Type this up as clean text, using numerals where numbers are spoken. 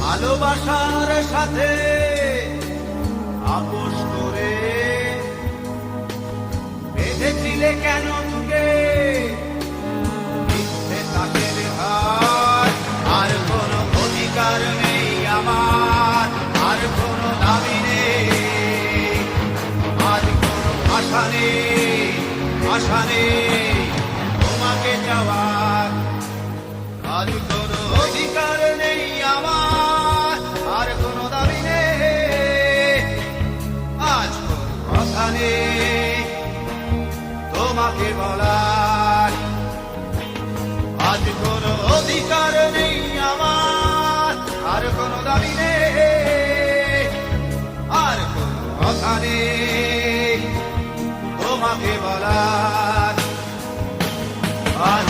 ভালোবাসার সাথে আপোষ করে বেঁধেছিলে কেন তুকে মিথ্যে তাকের হাত? আর কোনো অধিকার নেই আমার, আর কোনো দাবি নেই, আর কোনো আশা নেই, আশা নেই তোমাকে যাওয়ার। আজ কোনো অধিকার নেই আমার, আর কোনো দাবি নেই, আজ কোনো কথা নেই তোমাকে বলার। আজ কোনো অধিকার নেই আমার, আর কোনো দাবি নেই, আর কোনো কথা নেই তোমাকে বলার। আজ